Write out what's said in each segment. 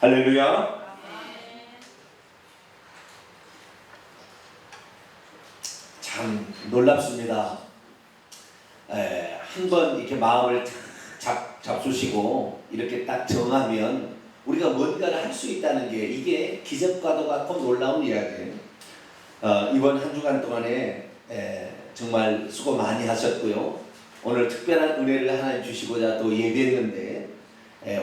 할렐루야. 참 놀랍습니다. 한번 이렇게 마음을 잡수시고 이렇게 딱 정하면 우리가 뭔가를 할 수 있다는 게 이게 기적과도 같고 놀라운 이야기예요. 이번 한 주간 동안에 정말 수고 많이 하셨고요. 오늘 특별한 은혜를 하나님 주시고자 또 예배했는데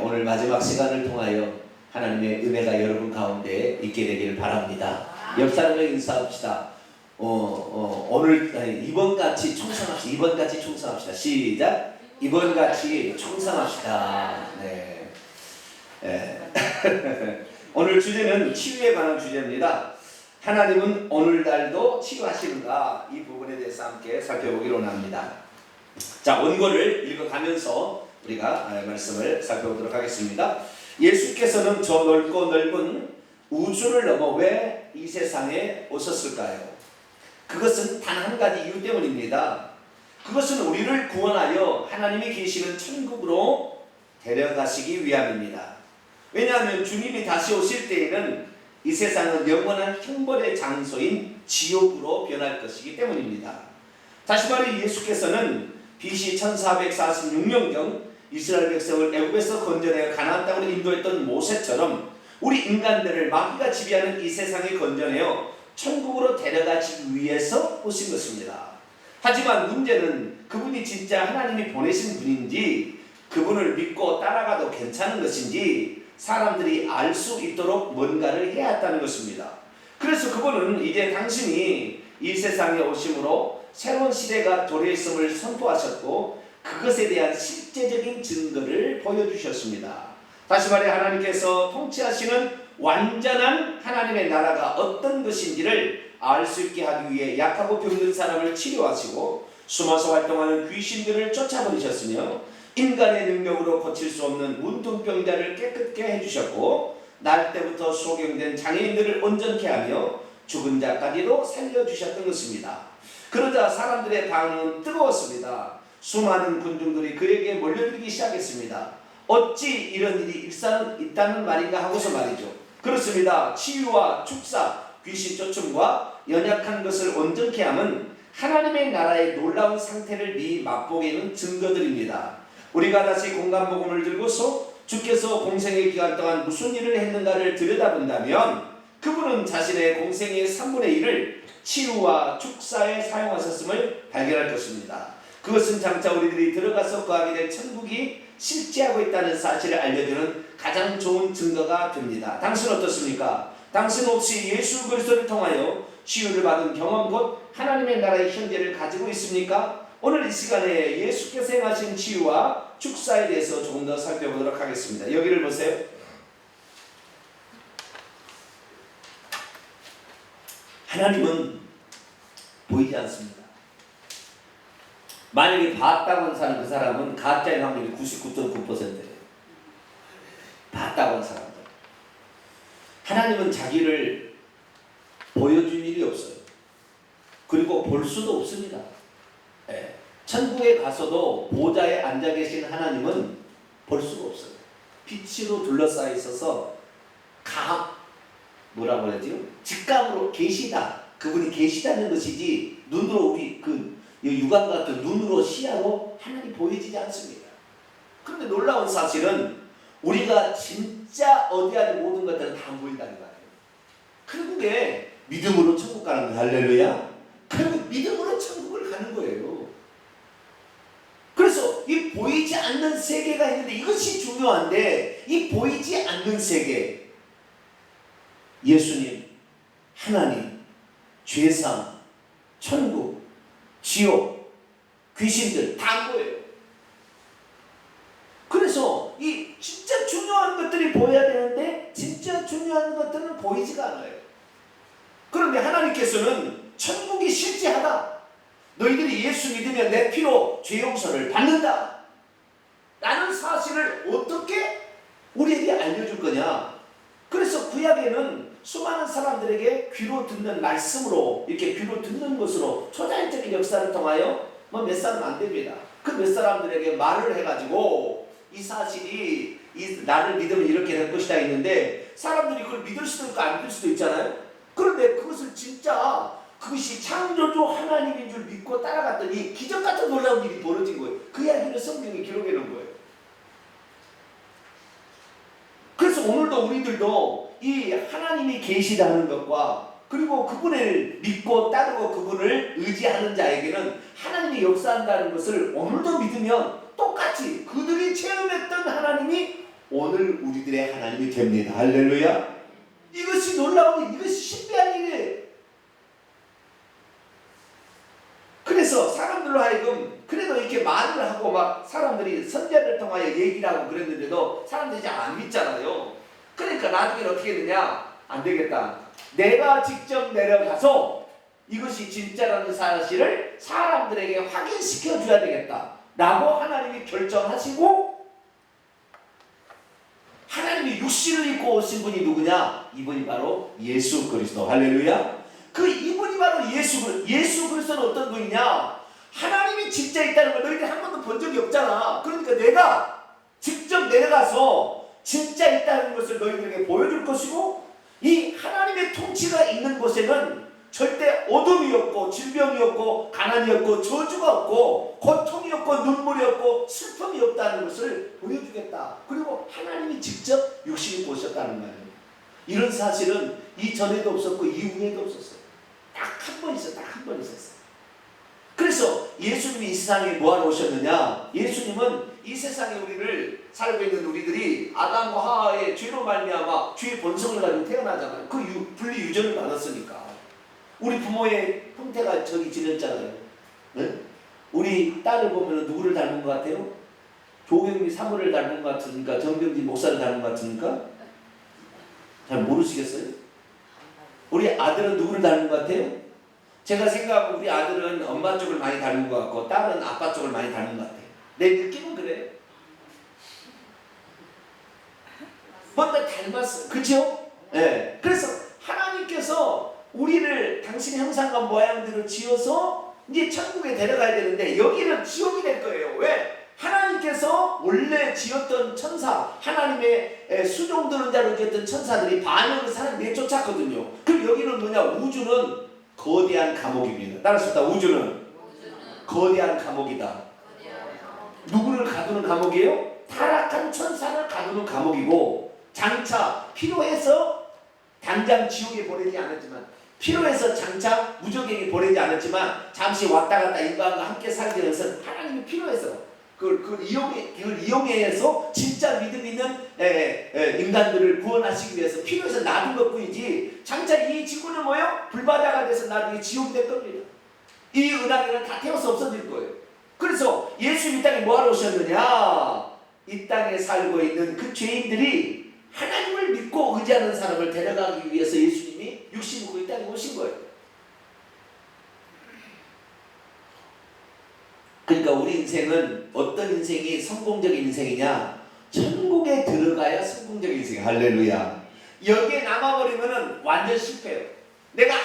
오늘 마지막 시간을 통하여 하나님의 은혜가 여러분 가운데 있게 되기를 바랍니다. 옆 사람에게 인사합시다. 오늘 이번같이 충성합시다. 이번같이 충성합시다. 시작. 이번같이 충성합시다. 네. 오늘 주제는 치유에 관한 주제입니다. 하나님은 오늘날도 치유하시는가? 이 부분에 대해서 함께 살펴보기로 합니다. 자, 원고를 읽어가면서 우리가 말씀을 살펴보도록 하겠습니다. 예수께서는 저 넓고 넓은 우주를 넘어 왜 이 세상에 오셨을까요? 그것은 단 한 가지 이유 때문입니다. 그것은 우리를 구원하여 하나님이 계시는 천국으로 데려가시기 위함입니다. 왜냐하면 주님이 다시 오실 때에는 이 세상은 영원한 형벌의 장소인 지옥으로 변할 것이기 때문입니다. 다시 말해 예수께서는 BC 1446년경 이스라엘 백성을 애굽에서 건져내어 가나안 땅으로 인도했던 모세처럼 우리 인간들을 마귀가 지배하는 이 세상에 건져내어 천국으로 데려가기 위해서 오신 것입니다. 하지만 문제는 그분이 진짜 하나님이 보내신 분인지 그분을 믿고 따라가도 괜찮은 것인지 사람들이 알 수 있도록 뭔가를 해야 했다는 것입니다. 그래서 그분은 이제 당신이 이 세상에 오심으로 새로운 시대가 도래했음을 선포하셨고 그것에 대한 실제적인 증거를 보여주셨습니다. 다시 말해 하나님께서 통치하시는 완전한 하나님의 나라가 어떤 것인지를 알 수 있게 하기 위해 약하고 병든 사람을 치료하시고 숨어서 활동하는 귀신들을 쫓아버리셨으며 인간의 능력으로 고칠 수 없는 문둥병자를 깨끗게 해주셨고 날 때부터 소경된 장애인들을 온전케 하며 죽은 자까지도 살려주셨던 것입니다. 그러자 사람들의 반응은 뜨거웠습니다. 수많은 군중들이 그에게 몰려들기 시작했습니다. 어찌 이런 일이 있다는 말인가 하고서 말이죠. 그렇습니다. 치유와 축사, 귀신 쫓음과 연약한 것을 온전케 함은 하나님의 나라의 놀라운 상태를 미리 맛보게 는 증거들입니다. 우리가 다시 공간복음을 들고서 주께서 공생의 기간 동안 무슨 일을 했는가를 들여다본다면 그분은 자신의 공생의 3분의 1을 치유와 축사에 사용하셨음을 발견할 것입니다. 그것은 장차 우리들이 들어가서 거하게 될 천국이 실제하고 있다는 사실을 알려주는 가장 좋은 증거가 됩니다. 당신은 어떻습니까? 당신 혹시 예수 그리스도를 통하여 치유를 받은 경험 곧 하나님의 나라의 현재를 가지고 있습니까? 오늘 이 시간에 예수께서 행하신 치유와 축사에 대해서 조금 더 살펴보도록 하겠습니다. 여기를 보세요. 하나님은 보이지 않습니다. 만약에 봤다고 하는 그 사람은 가짜의 확률이 99.9%예요. 봤다고 하는 사람들. 하나님은 자기를 보여준 일이 없어요. 그리고 볼 수도 없습니다. 천국에 가서도 보좌에 앉아 계신 하나님은 볼 수가 없어요. 빛으로 둘러싸여 있어서 뭐라고 해야죠? 직감으로 계시다. 그분이 계시다는 것이지 눈으로 우리 육안 같은 눈으로 시야로 하나님 보이지 않습니다. 그런데 놀라운 사실은 우리가 진짜 어디하는 모든 것들은 다 보인다는 거예요. 결국에 믿음으로 천국 가는 거예요. 할렐루야. 결국 믿음으로 천국을 가는 거예요. 그래서 이 보이지 않는 세계가 있는데 이것이 중요한데 이 보이지 않는 세계 예수님, 하나님, 죄상, 천국, 지옥, 귀신들 다 안 보여요. 그래서 이 진짜 중요한 것들이 보여야 되는데 진짜 중요한 것들은 보이지가 않아요. 그런데 하나님께서는 천국이 실제하다. 너희들이 예수 믿으면 내 피로 죄 용서를 받는다. 라는 사실을 어떻게 우리에게 알려줄 거냐. 그래서 구약에는 수많은 사람들에게 귀로 듣는 말씀으로 이렇게 귀로 듣는 것으로 초자연적인 역사를 통하여 몇 사람 안 됩니다. 그 몇 사람들에게 말을 해가지고 이 사실이 나를 믿으면 이렇게 될 것이다 있는데 사람들이 그걸 믿을 수도 있고 안 믿을 수도 있잖아요. 그런데 그것을 진짜 그것이 창조주 하나님인 줄 믿고 따라갔더니 기적 같은 놀라운 일이 벌어진 거예요. 그 이야기를 성경에 기록해 놓은 거예요. 그래서 오늘도 우리들도 이 하나님이 계시다는 것과 그리고 그분을 믿고 따르고 그분을 의지하는 자에게는 하나님이 역사한다는 것을 오늘도 믿으면 똑같이 그들이 체험했던 하나님이 오늘 우리들의 하나님이 됩니다. 할렐루야. 이것이 놀라운 일, 이것이 신비한 일이에요. 그래서 사람들로 하여금 그래도 이렇게 말을 하고 막 사람들이 선제를 통하여 얘기를 하고 그랬는데도 사람들이 잘 안 믿잖아요. 그러니까 나중에 어떻게 되냐? 안 되겠다. 내가 직접 내려가서 이것이 진짜라는 사실을 사람들에게 확인시켜 줘야 되겠다 라고 하나님이 결정하시고, 하나님이 육신을 입고 오신 분이 누구냐? 이분이 바로 예수 그리스도. 할렐루야. 그 이분이 바로 예수 그리스도는 어떤 분이냐? 하나님이 진짜 있다는 걸 너희들이 한 번도 본 적이 없잖아. 그러니까 내가 직접 내려가서 진짜 있다는 것을 너희들에게 보여줄 것이고, 이 하나님의 통치가 있는 곳에는 절대 어둠이 없고 질병이 없고 가난이 없고 저주가 없고 고통이 없고 눈물이 없고 슬픔이 없다는 것을 보여주겠다. 그리고 하나님이 직접 육신을 보셨다는 거예요. 이런 사실은 이전에도 없었고 이후에도 없었어요. 딱 한 번 있어요. 딱 한 번 있었어요. 그래서 예수님이 이 세상에 뭐하러 오셨느냐? 예수님은 이 세상에 우리를 살고 있는 우리들이 아담과 하와의 죄로 말미암아 죄의 본성을 가지고 태어나잖아요. 그 분리 유전을 받았으니까. 우리 부모의 형태가 저기 지냈잖아요. 네? 우리 딸을 보면 누구를 닮은 것 같아요? 조경미 사모를 닮은 것 같으니까, 정병진 목사를 닮은 것 같으니까? 잘 모르시겠어요? 우리 아들은 누구를 닮은 것 같아요? 제가 생각하고 우리 아들은 엄마 쪽을 많이 닮은 것 같고 딸은 아빠 쪽을 많이 닮은 것 같아요. 내 느낌은 그래요. 뭔가 닮았어요. 그렇죠? 네. 그래서 하나님께서 우리를 당신의 형상과 모양대로 지어서 이제 천국에 데려가야 되는데 여기는 지옥이 될 거예요. 왜? 하나님께서 원래 지었던 천사, 하나님의 수종 드는 자로 지었던 천사들이 반역을 사람 내쫓았거든요. 그럼 여기는 뭐냐? 우주는 거대한 감옥입니다. 따라서 우주는 거대한 감옥이다. 누구를 가두는 감옥이에요? 타락한 천사를 가두는 감옥이고, 장차 필요해서 당장 지옥에 보내지 않았지만, 필요해서 장차 무적에게 보내지 않았지만 잠시 왔다 갔다 인간과 함께 살기 위해서 하나님이 필요해서 그걸 이용해서 진짜 믿음 있는 인간들을 구원하시기 위해서 필요해서 놔둔 것뿐이지, 장차 이 지구는 뭐예요? 불바다가 돼서 나중에 지옥이 될 겁니다. 이 은하계는 다 태워서 없어질 거예요. 그래서 예수님 이 땅에 뭐하러 오셨느냐? 이 땅에 살고 있는 그 죄인들이 하나님을 믿고 의지하는 사람을 데려가기 위해서 예수님이 육신으로 이 땅에 오신 거예요. 그러니까 우리 인생은 어떤 인생이 성공적인 인생이냐? 천국에 들어가야 성공적인 인생이에요. 할렐루야. 여기에 남아버리면 완전 실패예요. 내가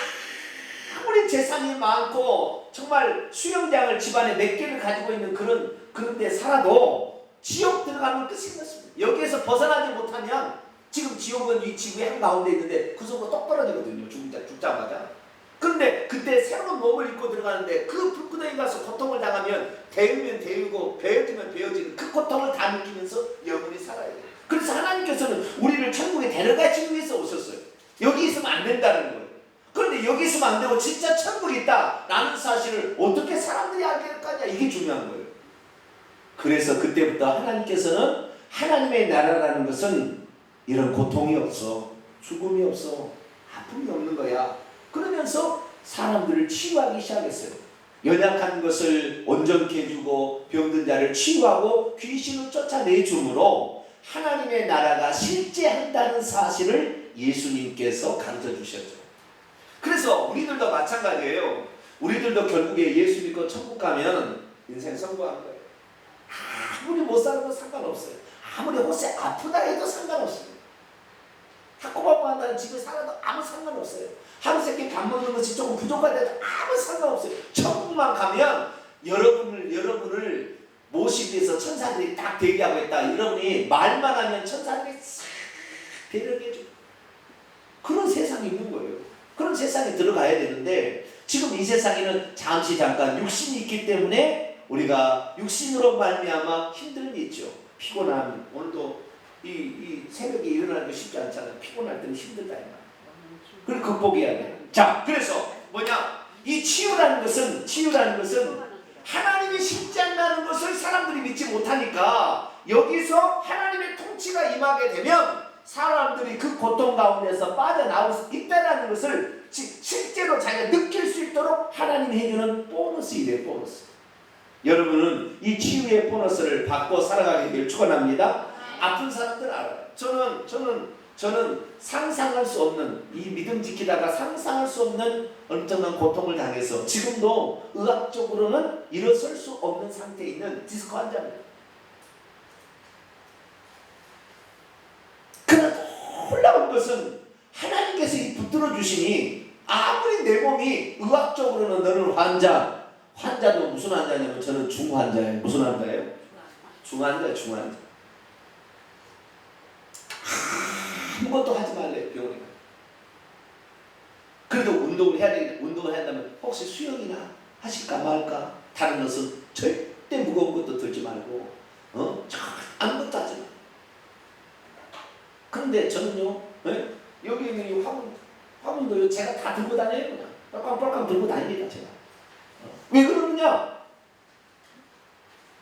아무리 재산이 많고 정말 수영장을 집안에 몇 개를 가지고 있는 그런 데 살아도 지옥 들어가면 끝인 것입니다. 여기에서 벗어나지 못하면, 지금 지옥은 이 지구의 한가운데 있는데 그 속으로 똑 떨어지거든요. 죽자마자. 그런데 그때 새로운 몸을 입고 들어가는데 그 불구덩이 가서 고통을 당하면 데우면 데우고 베어지면 베어지는 그 고통을 다 느끼면서 영원히 살아야 돼요. 그래서 하나님께서는 우리를 천국에 데려가시기 위해서 오셨어요. 여기 있으면 안 된다는 거예요. 그런데 여기 있으면 안 되고 진짜 천국이 있다라는 사실을 어떻게 사람들이 알게 할 거냐, 이게 중요한 거예요. 그래서 그때부터 하나님께서는 하나님의 나라라는 것은 이런 고통이 없어, 죽음이 없어, 아픔이 없는 거야. 그러면서 사람들을 치유하기 시작했어요. 연약한 것을 온전케 해주고 병든 자를 치유하고 귀신을 쫓아내줌으로 하나님의 나라가 실제한다는 사실을 예수님께서 가르쳐 주셨죠. 그래서 우리들도 마찬가지예요. 우리들도 결국에 예수 믿고 천국 가면 인생 성공한 거예요. 아무리 못 살아도 상관없어요. 아무리 혹시 아프다 해도 상관없어요. 학고밥만 한다는 집에 살아도 아무 상관없어요. 하루 세끼 밥 먹는 것이 조금 부족하다도 아무 상관없어요. 천국만 가면 여러분을 모시기 위해서 천사들이 딱 대기하고 있다. 여러분이 말만 하면 천사들이 싹 배려해 줘. 그런 세상이 있는 거예요. 그런 세상에 들어가야 되는데 지금 이 세상에는 잠깐 육신이 있기 때문에 우리가 육신으로 말미암아 힘듦이 있죠. 피곤함. 오늘도 이 새벽에 일어나는 게 쉽지 않잖아요. 피곤할 때는 힘들다. 그걸 극복해야 돼. 자, 그래서 뭐냐? 이 치유라는 것은 하나님이 십자가라는 것을 사람들이 믿지 못하니까 여기서 하나님의 통치가 임하게 되면 사람들이 그 고통 가운데서 빠져나올 수 있다는 것을 실제로 자기가 느낄 수 있도록 하나님이 해주는 보너스이래요. 보너스. 여러분은 이 치유의 보너스를 받고 살아가게 되길 축원합니다. 아픈 사람들 알아요. 저는 상상할 수 없는 이 믿음 지키다가 상상할 수 없는 엄청난 고통을 당해서 지금도 의학적으로는 일어설 수 없는 상태에 있는 디스크 환자입니다. 그러나 놀라운 것은 하나님께서 붙들어 주시니 아무리 내 몸이 의학적으로는 너는 환자도 무슨 환자냐면 저는 중환자예요. 무슨 환자예요? 중환자. 아무것도 하지 말래요. 병원에. 그래도 운동을 해야 되겠다. 운동을 한다면 혹시 수영이나 하실까 말까? 다른 것은 절대 무거운 것도 들지 말고 아무것도 하지 마. 그런데 저는요, 여기 있는 이 화분도 제가 다 들고 다녀요. 그냥 뻘깡 들고 다닙니다. 제가. 왜 그러느냐?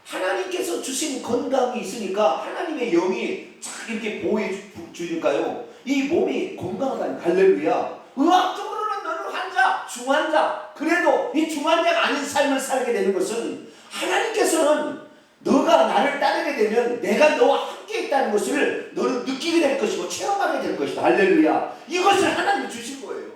하나님께서 주신 건강이 있으니까 하나님의 영이 쫙 이렇게 보호해 주니까요. 이 몸이 건강하다니. 할렐루야. 의학적으로는 너는 환자, 중환자. 그래도 이 중환자가 아닌 삶을 살게 되는 것은 하나님께서는 너가 나를 따르게 되면 내가 너와 함께 있다는 것을 너는 느끼게 될 것이고 체험하게 될 것이다. 할렐루야. 이것을 하나님이 주신 거예요.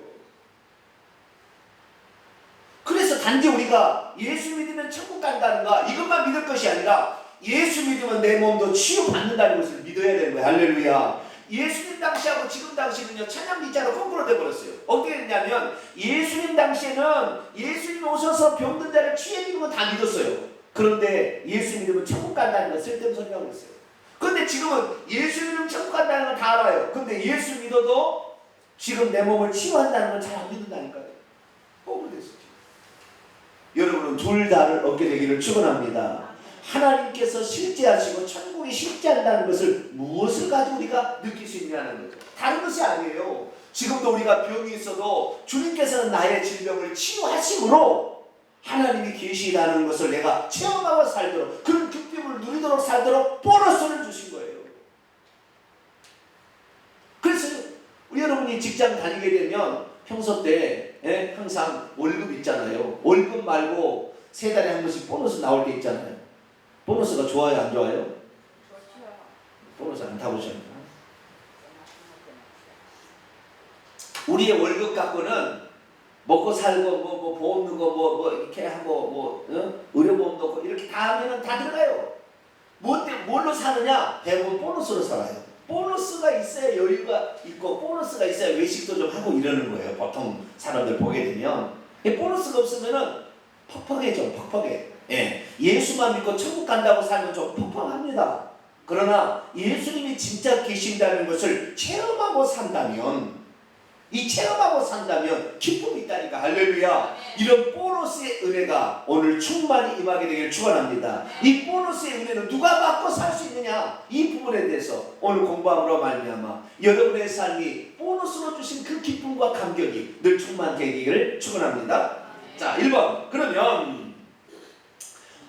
그래서 단지 우리가 예수 믿으면 천국 간다는가 이것만 믿을 것이 아니라 예수 믿으면 내 몸도 치유받는다는 것을 믿어야 되는 거예요. 할렐루야. 예수님 당시하고 지금 당시는요, 찬양 밑자로 거꾸로 돼버렸어요. 어떻게 됐냐면 예수님 당시에는 예수님 오셔서 병든 자를 치유해주는 건 다 믿었어요. 그런데 예수 믿으면 천국 간다는 건 쓸데없는 소리라고 했어요. 그런데 지금은 예수 믿으면 천국 간다는 건 다 알아요. 그런데 예수 믿어도 지금 내 몸을 치유한다는 건 잘 안 믿는다니까요. 거꾸로 됐어요. 여러분은 둘 다를 얻게 되기를 축원합니다. 하나님께서 실제하시고 천국이 실제한다는 것을 무엇을 가지고 우리가 느낄 수 있냐는 거죠. 다른 것이 아니에요. 지금도 우리가 병이 있어도 주님께서는 나의 질병을 치유하심으로 하나님이 계시다는 것을 내가 체험하고 살도록, 그런 기쁨을 누리도록 살도록 보너스를 주신 거예요. 그래서 우리 여러분이 직장 다니게 되면 평소 때 항상 월급 있잖아요. 월급 말고 세 달에 한 번씩 보너스 나올 때 있잖아요. 보너스가 좋아요, 안 좋아요? 보너스 안 타보셨나? 우리의 월급 갖고는 먹고 살고 뭐 보험 넣고 이렇게 하고 의료보험 넣고 이렇게 다 하면은 다 들어가요. 뭘로 사느냐? 대부분 보너스로 살아요. 보너스가 있어야 여유가 있고 보너스가 있어야 외식도 좀 하고 이러는 거예요. 보통 사람들 보게 되면 보너스가 없으면은 퍽퍽해져. 퍽퍽해. 예수만 믿고 천국 간다고 살면 좀 퍽퍽합니다. 그러나 예수님이 진짜 계신다는 것을 체험하고 산다면 기쁨이 있다니까. 할렐루야. 이런 보너스의 은혜가 오늘 충만히 임하게 되기를 축원합니다. 이 보너스의 은혜는 누가 받고 살 수 있느냐, 이 부분에 대해서 오늘 공부함으로 말미암아 여러분의 삶이 보너스로 주신 그 기쁨과 감격이 늘 충만되기를 축원합니다. 자, 1번. 그러면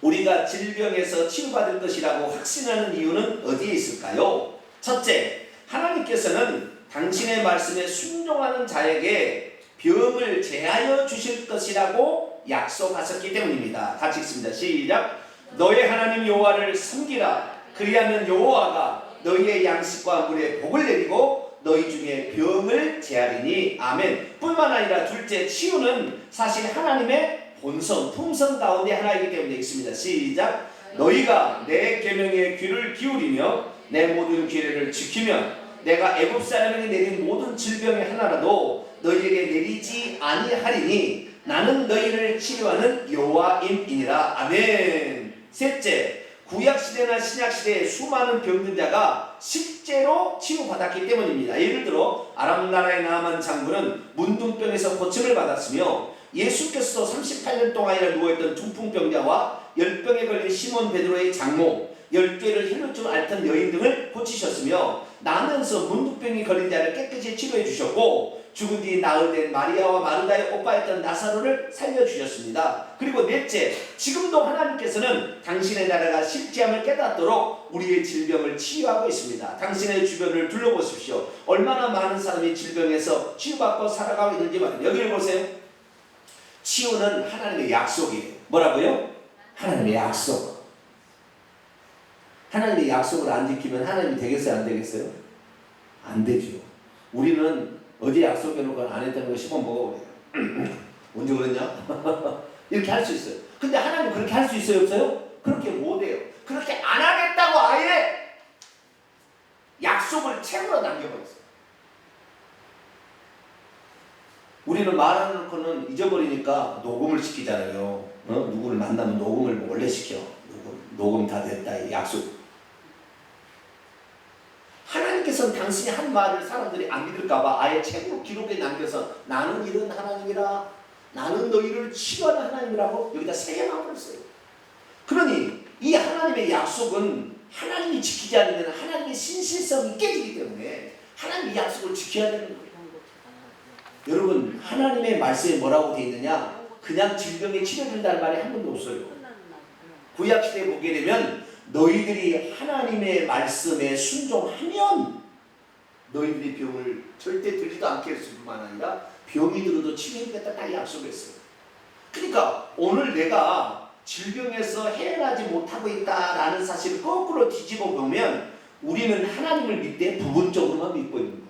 우리가 질병에서 치유받을 것이라고 확신하는 이유는 어디에 있을까요? 첫째, 하나님께서는 당신의 말씀에 순종하는 자에게 병을 제하여 주실 것이라고 약속하셨기 때문입니다. 같이 읽습니다. 시작. 너의 하나님 여호와를 섬기라. 그리하면 여호와가 너희의 양식과 물에 복을 내리고 너희 중에 병을 제하리니. 아멘. 뿐만 아니라 둘째, 치유는 사실 하나님의 본성, 품성 가운데 하나이기 때문에 있습니다. 시작. 너희가 내 계명에 귀를 기울이며 내 모든 규례를 지키면 내가 애굽 사람에게 내린 모든 질병의 하나라도 너희에게 내리지 아니하리니 나는 너희를 치료하는 여호와임이니라. 아멘. 셋째, 구약시대나 신약시대에 수많은 병든 자가 실제로 치유받았기 때문입니다. 예를 들어 아람 나라의 나아만 장군은 문둥병에서 고침을 받았으며 예수께서도 38년 동안이나 누워있던 중풍병자와 열병에 걸린 시몬 베드로의 장모, 10개를 혈루증 앓던 여인 등을 고치셨으며 나면서 문둥병이 걸린 자를 깨끗이 치료해 주셨고 죽은 뒤 나흘된 마리아와 마르다의 오빠였던 나사로를 살려주셨습니다. 그리고 넷째, 지금도 하나님께서는 당신의 나라가 실제함을 깨닫도록 우리의 질병을 치유하고 있습니다. 당신의 주변을 둘러보십시오. 얼마나 많은 사람이 질병에서 치유받고 살아가고 있는지 말입니다. 여기를 보세요. 치유는 하나님의 약속이에요. 뭐라고요? 하나님의 약속. 하나님의 약속을 안 지키면 하나님이 되겠어요? 안 되겠어요? 안 되죠. 우리는 어제 약속해놓고 안 했다는 거 씹어 먹어버려요. 언제 그랬냐? 이렇게 할 수 있어요. 근데 하나님 그렇게 할 수 있어요? 없어요? 그렇게 못해요. 그렇게 안 하겠다고 아예 약속을 책으로 남겨버렸어요. 우리는 말하는 거는 잊어버리니까 녹음을 시키잖아요. 누구를 만나면 녹음을 몰래 시켜. 녹음 다 됐다. 약속. 하나님께서는 당신이 한 말을 사람들이 안 믿을까봐 아예 책으로 기록에 남겨서 나는 이런 하나님이라, 나는 너희를 치유하는 하나님이라고 여기다 새겨놔버렸어요. 그러니 이 하나님의 약속은 하나님이 지키지 않으면 하나님의 신실성이 깨지기 때문에 하나님의 약속을 지켜야 되는 거예요. 여러분, 하나님의 말씀에 뭐라고 되어 있느냐? 그냥 질병에 치료된다는 말이 한 번도 없어요. 구약시대에 보게 되면 너희들이 하나님의 말씀에 순종하면 너희들이 병을 절대 들지도 않게 했을 뿐만 아니라 병이 들어도 치료해주겠다 다 약속했어요. 그러니까 오늘 내가 질병에서 해결하지 못하고 있다라는 사실을 거꾸로 뒤집어 보면 우리는 하나님을 믿되 부분적으로만 믿고 있는 거예요.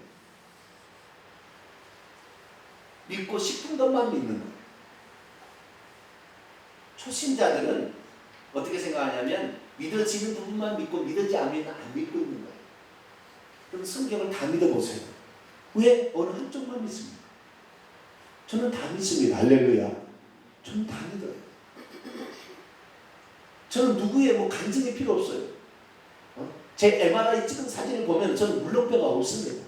믿고 싶은 것만 믿는 거예요. 초신자들은 어떻게 생각하냐면 믿어지는 부분만 믿고 믿어지지 않으면 안 믿고 있는 거예요. 그럼 성경을 다 믿어보세요. 왜? 어느 한쪽만 믿습니까? 저는 다 믿습니다. 할렐루야. 저는 다 믿어요. 저는 누구의 간증이 필요 없어요. 제 MRI 찍은 사진을 보면 저는 물렁뼈가 없습니다.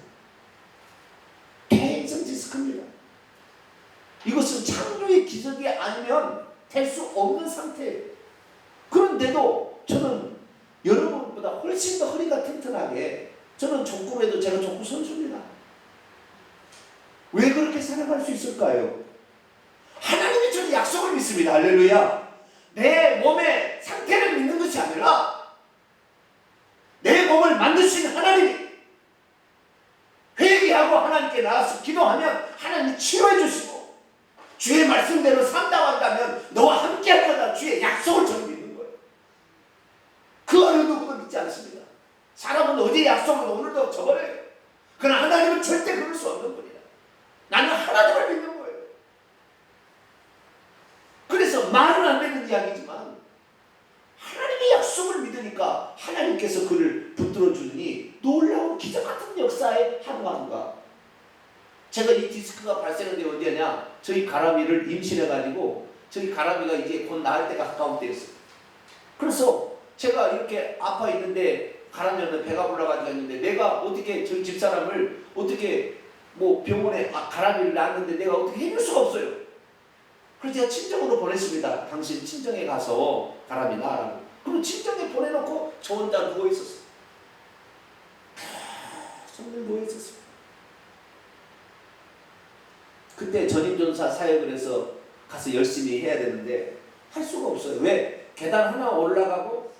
태행성 디스크입니다. 이것은 창조의 기적이 아니면 될 수 없는 상태예요. 그런데도 저는 여러분보다 훨씬 더 허리가 튼튼하게, 저는 족구로 해도 제가 족구 선수입니다. 왜 그렇게 살아갈 수 있을까요? 하나님이 저는 약속을 믿습니다. 할렐루야. 내 몸의 상태를 믿는 것이 아니라 내 몸을 만드신 하나님이, 회개하고 하나님께 나와서 기도하면 하나님이 치료해 주시고 주의 말씀대로 산다고 한다면 너와 함께 할 거다. 주의 약속을 저는 믿는 거예요. 그 어느 누구도 믿지 않습니다. 사람은 어제 약속을 오늘도 저버려요. 그러나 하나님은 절대 그럴 수 없는 분이다. 나는 하나님을 믿는 거예요. 그래서 말은 안 되는 이야기지만 하나님의 약속을 믿으니까 하나님께서 그를 붙들어 주니 놀라운 기적 같은 역사에 한가한가. 제가 이 디스크가 발생한 게 언제냐? 저희 가람이를 임신해가지고 저희 가람이가 이제 곧 나을 때가 가까운 때였어요. 그래서 제가 이렇게 아파 있는데 가람이한테 배가 올라가지고 있는데 내가 어떻게 저희 집사람을 어떻게 병원에 가람이를 낳았는데 내가 어떻게 해줄 수가 없어요. 그래서 제가 친정으로 보냈습니다. 당신 친정에 가서 가람이 낳으라고. 그럼 친정에 보내놓고 저 혼자 누워있었어요. 정말 누워있었어요. 그때 전임전사 사역을 해서 가서 열심히 해야 되는데 할 수가 없어요. 왜? 계단 하나 올라가고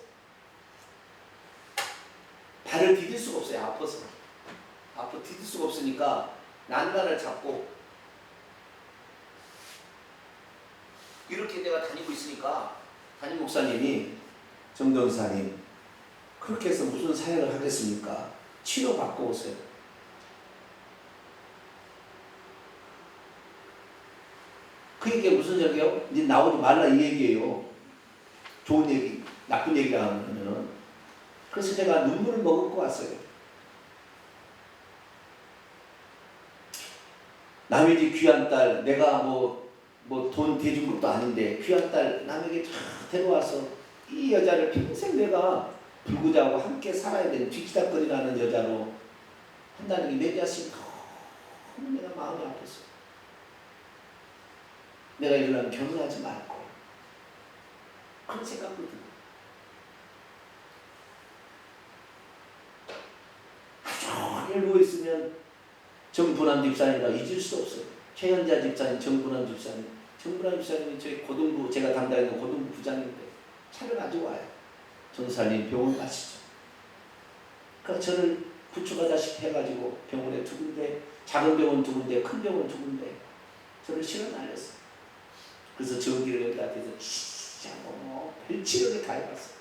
발을 디딜 수가 없어요. 아파서. 아파 디딜 수가 없으니까 난간을 잡고 이렇게 내가 다니고 있으니까 담임 목사님이, 정전사님, 그렇게 해서 무슨 사역을 하겠습니까? 치료받고 오세요. 그게 무슨 얘기예요? 이제 나오지 말라 이 얘기예요. 좋은 얘기, 나쁜 얘기라 하면은. 그래서 제가 눈물을 머금고 왔어요. 남의 집 귀한 딸, 내가 돈 대준 것도 아닌데 귀한 딸 남에게 다 데려와서 이 여자를 평생 내가 불구자하고 함께 살아야 되는 뒤치다거리라는 여자로 한다는 게 내 자신 너무 내가 마음이 아팠어. 내가 이러려면 결혼하지 말고 그런 생각도 들고 하루 종일 누워있으면 정분한 집사님이라 잊을 수 없어요. 최현자 집사님, 정분한 집사님. 정분한 집사님이 저희 고등부, 제가 담당하는 고등부 부장인데 차를 가지고 와요. 전사님 병원 가시죠. 그러니까 저를 구축하다시피 해가지고 병원에 두 군데, 작은 병원 두 군데, 큰 병원 두 군데 저를 실어 날렸어요. 그래서 전기를 여기다 대서 진짜 별치력에 가해봤어요.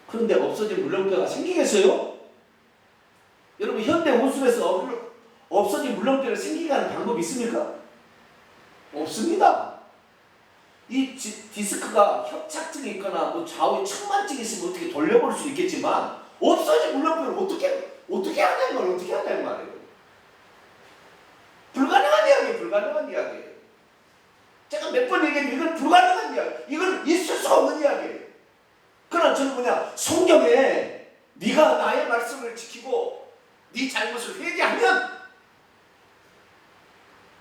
그런데 없어진 물렁뼈가 생기겠어요? 여러분 현대 호수에서 없어진 물렁뼈를 생기게 하는 방법이 있습니까? 없습니다. 이 디스크가 협착증이 있거나 뭐 좌우에 측만증이 있으면 어떻게 돌려볼 수 있겠지만 없어진 물렁뼈를 어떻게 하냐는 걸 어떻게 하냐는 말이에요. 불가능한 이야기예요. 불가능한 이야기예요. 제가 몇 번 얘기했는데 이건 불가능한 이야기. 이건 있을 수 없는 이야기예요. 그러나 저는 성경에 네가 나의 말씀을 지키고 네 잘못을 회개하면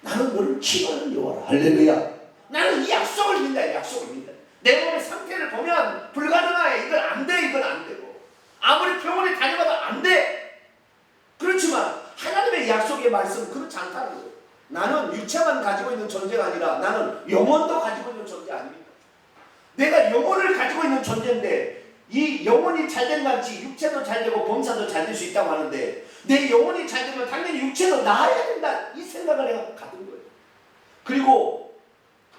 나는 너를 치유하는 여호와라. 할렐루야. 나는 이 약속을 믿는다. 약속을 믿는다. 내 몸의 상태를 보면 불가능해. 이건 안 돼. 이건 안 되고 아무리 병원에 다녀봐도 안 돼. 그렇지만 하나님의 약속의 말씀은 그렇지 않다는 거예요. 나는 육체만 가지고 있는 존재가 아니라 나는 영혼도 가지고 있는 존재 아닙니까? 내가 영혼을 가지고 있는 존재인데 이 영혼이 잘된 같이 육체도 잘되고 범사도 잘 될 수 있다고 하는데 내 영혼이 잘되면 당연히 육체도 나아야 된다. 이 생각을 내가 가진 거예요. 그리고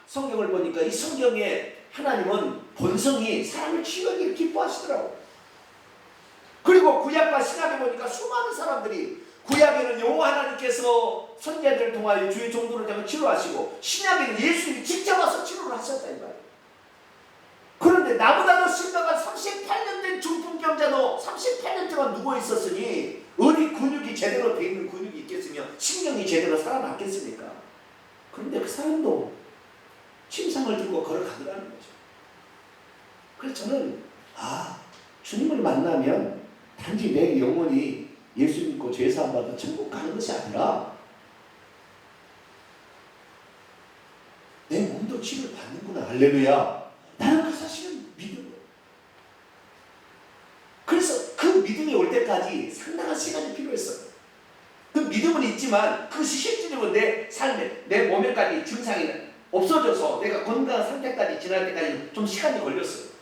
성경을 보니까 이 성경에 하나님은 본성이 사람을 치유하기를 기뻐하시더라고요. 그리고 구약과 신약에 보니까 수많은 사람들이 구약에는 여호와 하나님께서 선지자들을 통하여 주의 종들을 통해 치료하시고 신약에는 예수님이 직접 와서 치료를 하셨다 이 말이에요. 그런데 나보다도 심각한 38년 된 중풍병자도 38년 동안 누워 있었으니 어디 근육이 제대로 돼 있는 근육이 있겠으며 신경이 제대로 살아났겠습니까? 그런데 그 사람도 침상을 들고 걸어가더라는 거죠. 그래서 저는 주님을 만나면 단지 내 영혼이 예수 믿고 죄사함 받아 천국 가는 것이 아니라 내 몸도 치료를 받는구나. 할렐루야. 나는 그 사실을 믿은 거예요. 그래서 그 믿음이 올 때까지 상당한 시간이 필요했어요. 그 믿음은 있지만 그것이 실질적으로 내 삶에 내 몸에까지 증상이 없어져서 내가 건강한 상태까지 지날 때까지 좀 시간이 걸렸어요.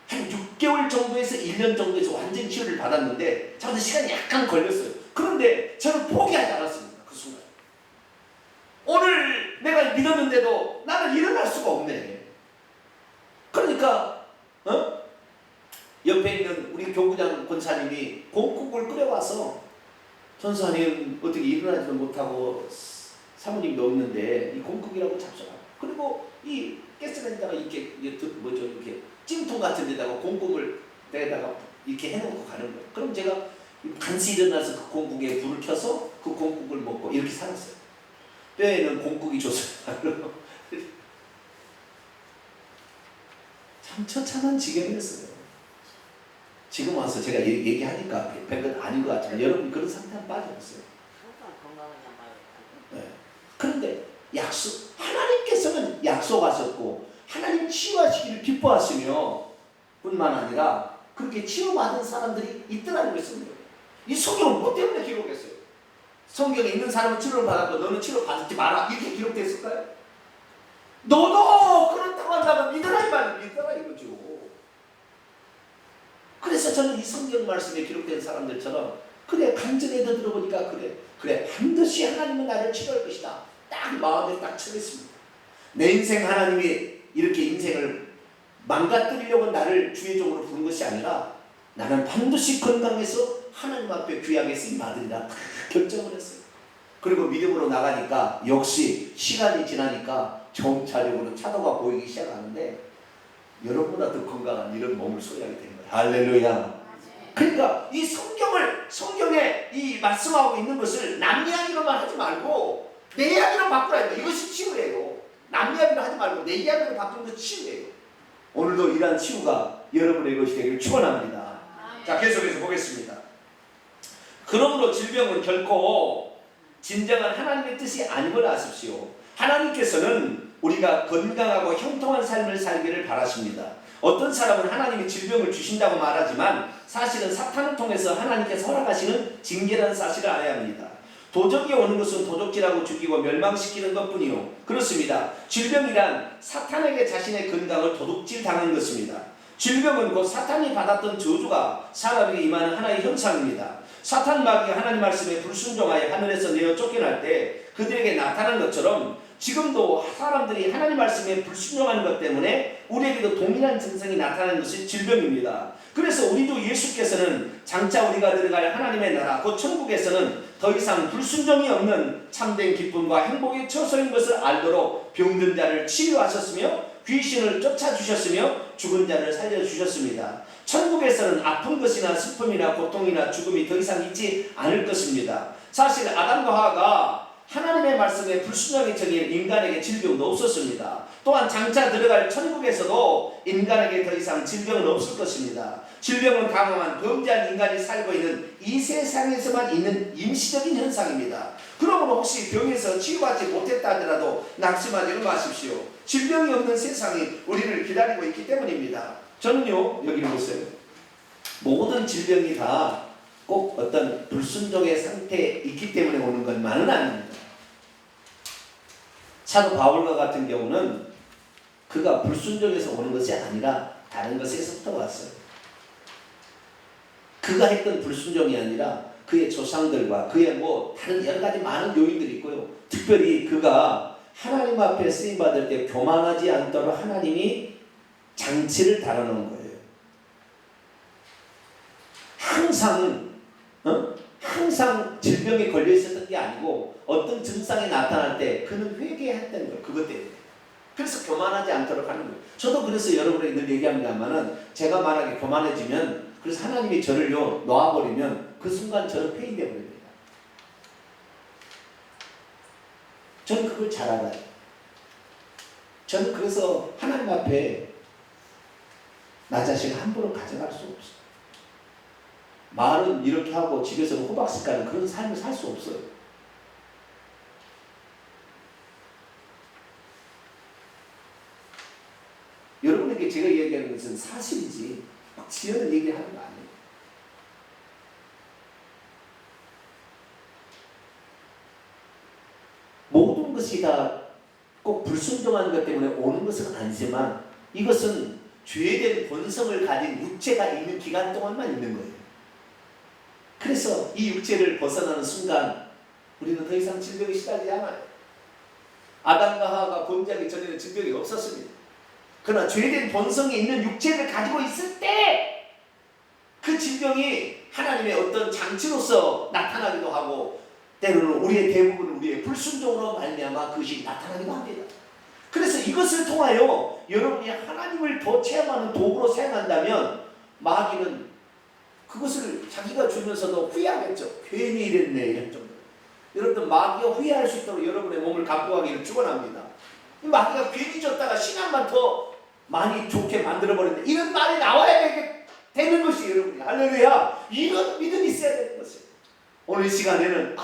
한 6개월 정도에서 1년 정도에서 완전 치료를 받았는데 저한테 시간이 약간 걸렸어요. 그런데 저는 포기하지 않았습니다. 그 순간. 오늘 내가 믿었는데도 나는 일어날 수가 없네. 그러니까 옆에 있는 우리 교구장 권사님이 공국을 끓여와서 전사님 어떻게 일어나지도 못하고 사모님도 없는데 이 공국이라고 잡숴라. 그리고 이 가스레인지에다가 이렇게 찜통 같은 데다가 공국을 내다가 이렇게 해놓고 가는 거예요. 그럼 제가 간시 일어나서 그 공국에 불을 켜서 그 공국을 먹고 이렇게 살았어요. 뼈에는 공국이 좋습니다. 참 처참한 지경이었어요. 지금 와서 제가 얘기하니까 별것 아닌 것 같지만 여러분 그런 상태는 빠져있어요. 네. 그런데 하나님께서는 약속하셨고 하나님 치유하시기를 기뻐하시며 뿐만 아니라 그렇게 치유받은 사람들이 있더라는 것입니다. 이 성경은 뭐 때문에 기록했어요? 성경에 있는 사람은 치료를 받았고 너는 치료 받지 마라 이렇게 기록됐을까요? 너도 그렇다고 한다면 믿으라 이 말은 믿어라 이거죠. 그래서 저는 이 성경 말씀에 기록된 사람들처럼 그래 간증에도 들어보니까 그래 반드시 하나님은 나를 치료할 것이다. 딱 마음에 딱 쳐냈습니다. 내 인생 하나님이 이렇게 인생을 망가뜨리려고 나를 주의 종으로 부른 것이 아니라 나는 반드시 건강해서 하나님 앞에 귀하게 쓰임 받으리라 결정을 했어요. 그리고 믿음으로 나가니까 역시 시간이 지나니까 정차력으로 차도가 보이기 시작하는데 여러분보다 더 건강한 이런 몸을 소유하게 된 거예요. 할렐루야. 그러니까 이 성경에 이 말씀하고 있는 것을 남 이야기로만 하지 말고 내 이야기로 바꾸라. 이것이 치유예요. 남 이야기로 하지 말고 내 이야기로 바꾸는 것이 치유예요. 오늘도 이러한 치유가 여러분의 것이 되기를 축원합니다. 자, 계속해서 보겠습니다. 그러므로 질병은 결코 진정한 하나님의 뜻이 아님을 아십시오. 하나님께서는 우리가 건강하고 형통한 삶을 살기를 바라십니다. 어떤 사람은 하나님이 질병을 주신다고 말하지만 사실은 사탄을 통해서 하나님께서 허락하시는 징계라는 사실을 알아야 합니다. 도적이 오는 것은 도적질하고 죽이고 멸망시키는 것뿐이요. 그렇습니다. 질병이란 사탄에게 자신의 건강을 도둑질 당한 것입니다. 질병은 곧 사탄이 받았던 저주가 사람에게 임하는 하나의 현상입니다. 사탄 마귀가 하나님 말씀에 불순종하여 하늘에서 내어 쫓겨날 때 그들에게 나타난 것처럼 지금도 사람들이 하나님 말씀에 불순종하는 것 때문에 우리에게도 동일한 증상이 나타나는 것이 질병입니다. 그래서 우리도 예수께서는 장차 우리가 들어갈 하나님의 나라 곧 천국에서는 더 이상 불순종이 없는 참된 기쁨과 행복의 처소인 것을 알도록 병든 자를 치유하셨으며 귀신을 쫓아주셨으며 죽은 자를 살려주셨습니다. 천국에서는 아픈 것이나 슬픔이나 고통이나 죽음이 더 이상 있지 않을 것입니다. 사실 아담과 하와가 하나님의 말씀에 불순종이 적인 인간에게 질병도 없었습니다. 또한 장차 들어갈 천국에서도 인간에게 더 이상 질병은 없을 것입니다. 질병은 강함한 범죄한 인간이 살고 있는 이 세상에서만 있는 임시적인 현상입니다. 그러므로 혹시 병에서 치유받지 못했다 하더라도 낙심하지 마십시오. 질병이 없는 세상이 우리를 기다리고 있기 때문입니다. 저는요, 여기를 보세요. 모든 질병이 다 꼭 어떤 불순종의 상태에 있기 때문에 오는 것만은 아닙니다. 사도 바울과 같은 경우는 그가 불순종에서 오는 것이 아니라 다른 것에서부터 왔어요. 그가 했던 불순종이 아니라 그의 조상들과 그의 다른 여러 가지 많은 요인들이 있고요. 특별히 그가 하나님 앞에 쓰임받을 때 교만하지 않도록 하나님이 장치를 달아놓은 거예요. 항상 질병에 걸려 있었던 게 아니고 어떤 증상이 나타날 때 그는 회개했다는 거예요. 그것 때문에. 그래서 교만하지 않도록 하는 거예요. 저도 그래서 여러분에게 늘 얘기합니다만은 제가 만약에 교만해지면 그래서 하나님이 저를요 놓아버리면 그 순간 저는 폐인되어 버립니다. 저는 그걸 잘 알아요. 저는 그래서 하나님 앞에 나 자신을 함부로 가져갈 수 없어요. 말은 이렇게 하고 집에서는 호박씨 까는 그런 삶을 살 수 없어요. 여러분에게 제가 얘기하는 것은 사실이지 막 지어낸 얘기를 하는 거 아니에요. 모든 것이 다 꼭 불순종한 것 때문에 오는 것은 아니지만 이것은 죄된 본성을 가진 육체가 있는 기간 동안만 있는 거예요. 그래서 이 육체를 벗어나는 순간 우리는 더 이상 질병에 시달리지 않아요. 아담과 하와가 범죄하기 전에는 질병이 없었습니다. 그러나 죄된 본성이 있는 육체를 가지고 있을 때 그 질병이 하나님의 어떤 장치로서 나타나기도 하고 때로는 우리의 대부분 우리의 불순종으로 말미암아 그것이 나타나기도 합니다. 그래서 이것을 통하여 여러분이 하나님을 더 체험하는 도구로 사용한다면 마귀는 그것을 자기가 주면서도 후회하겠죠. 괜히 이랬네 이런 정도. 여러분들 마귀가 후회할 수 있도록 여러분의 몸을 갖고 가기를 축원합니다. 마귀가 괜히 줬다가 신앙만 더 많이 좋게 만들어버린다. 이런 말이 나와야 되는 것이 여러분이 할렐루야. 이런 믿음이 있어야 되는 것이에요. 오늘 이 시간에는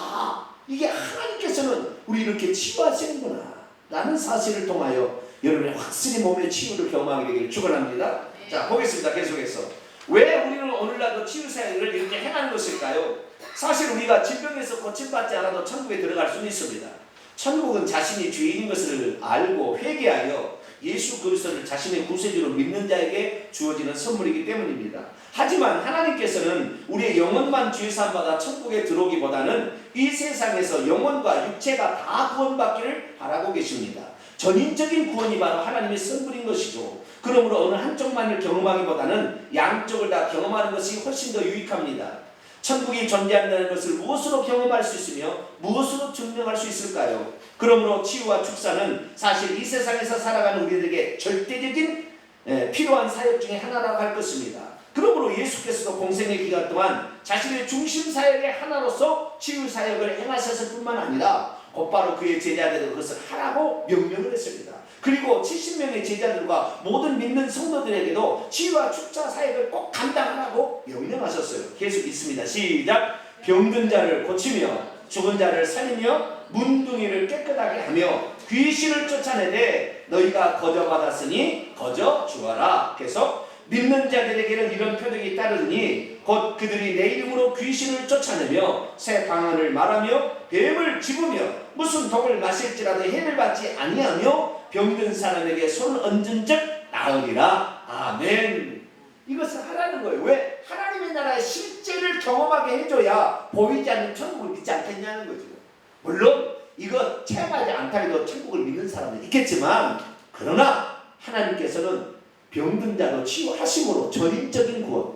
이게 하나님께서는 우리 이렇게 치유하시는구나 라는 사실을 통하여 여러분의 확실히 몸의 치유를 경험하게 되기를 축원합니다. 자, 보겠습니다. 계속해서 왜 우리는 오늘날도 치유사역을 이렇게 행하는 것일까요? 사실 우리가 질병에서 고침받지 않아도 천국에 들어갈 수는 있습니다. 천국은 자신이 죄인인 것을 알고 회개하여 예수 그리스도를 자신의 구세주로 믿는 자에게 주어지는 선물이기 때문입니다. 하지만 하나님께서는 우리의 영혼만 죄사함받아 천국에 들어오기보다는 이 세상에서 영혼과 육체가 다 구원받기를 바라고 계십니다. 전인적인 구원이 바로 하나님의 선물인 것이죠. 그러므로 어느 한쪽만을 경험하기보다는 양쪽을 다 경험하는 것이 훨씬 더 유익합니다. 천국이 존재한다는 것을 무엇으로 경험할 수 있으며 무엇으로 증명할 수 있을까요? 그러므로 치유와 축사는 사실 이 세상에서 살아가는 우리들에게 절대적인 필요한 사역 중에 하나라고 할 것입니다. 그러므로 예수께서도 공생의 기간 동안 자신의 중심 사역의 하나로서 치유 사역을 행하셨을 뿐만 아니라 곧바로 그의 제자들은 그것을 하라고 명령을 했습니다. 그리고 70명의 제자들과 모든 믿는 성도들에게도 치유와 축자 사역을 꼭 감당하라고 명령하셨어요. 계속 있습니다. 시작. 병든 자를 고치며 죽은 자를 살리며 문둥이를 깨끗하게 하며 귀신을 쫓아내되 너희가 거저받았으니 거저 주어라. 계속 믿는 자들에게는 이런 표적이 따르니 곧 그들이 내 이름으로 귀신을 쫓아내며 새 방언을 말하며 뱀을 집으며 무슨 독을 마실지라도 해를 받지 아니하며 병든 사람에게 손을 얹은 즉 나으리라. 아멘. 이것을 하라는 거예요. 왜? 하나님의 나라의 실제를 경험하게 해줘야 보이지 않는 천국을 믿지 않겠냐는 거죠. 물론 이거 체험하지 않다해도 천국을 믿는 사람은 있겠지만, 그러나 하나님께서는 병든 자도 치유하심으로 전인적인 구원,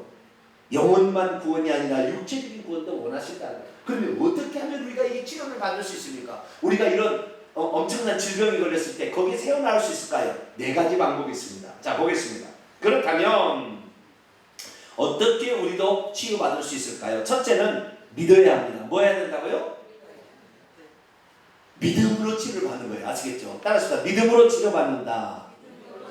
영혼만 구원이 아니라 육체적인 구원도 원하신다는 거예요. 그러면 어떻게 하면 우리가 이 치료를 받을 수 있습니까? 우리가 이런 엄청난 질병이 걸렸을 때 거기에 새어나올 수 있을까요? 4가지 방법이 있습니다. 자, 보겠습니다. 그렇다면 어떻게 우리도 치유받을 수 있을까요? 첫째는 믿어야 합니다. 뭐 해야 된다고요? 믿음으로 치료를 받는 거예요. 아시겠죠? 따라서 믿음으로 치료받는다.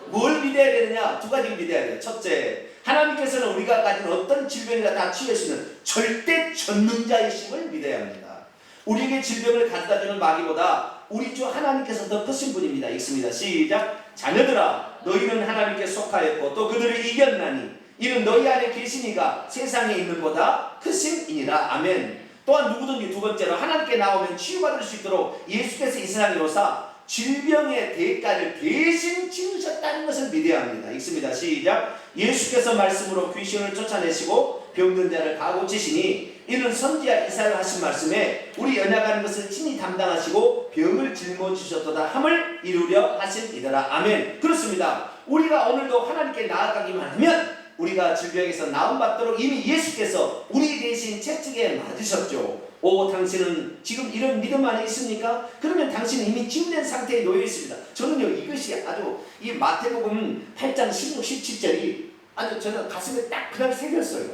뭘 믿어야 되느냐? 2가지 믿어야 돼요. 첫째, 하나님께서는 우리가 가진 어떤 질병이나 다 치유할 수 있는 절대 전능자이심을 믿어야 합니다. 우리에게 질병을 가져다주는 마귀보다 우리 주 하나님께서 더 크신 분입니다. 읽습니다. 시작. 자녀들아, 너희는 하나님께 속하였고 또 그들을 이겼나니 이는 너희 안에 계시니가 세상에 있는 보다 크심이니라. 아멘. 또한 누구든지 2번째로 하나님께 나오면 치유받을 수 있도록 예수께서 이 세상에 오사 질병의 대가를 대신 치우셨다는 것을 믿어야 합니다. 읽습니다. 시작. 예수께서 말씀으로 귀신을 쫓아내시고 병든 자를 다 고치시니 이는 선지자 이사야가 하신 말씀에 우리 연약한 것을 친히 담당하시고 병을 짊어지셨도다 함을 이루려 하심이더라. 아멘. 그렇습니다. 우리가 오늘도 하나님께 나아가기만 하면 우리가 질병에서 나음받도록 이미 예수께서 우리 대신 채찍에 맞으셨죠. 오, 당신은 지금 이런 믿음 안에 있습니까? 그러면 당신은 이미 치유된 상태에 놓여 있습니다. 저는요, 이것이 아주 이 마태복음 8장 16, 17절이 아주 저는 가슴에 딱 그냥 새겼어요.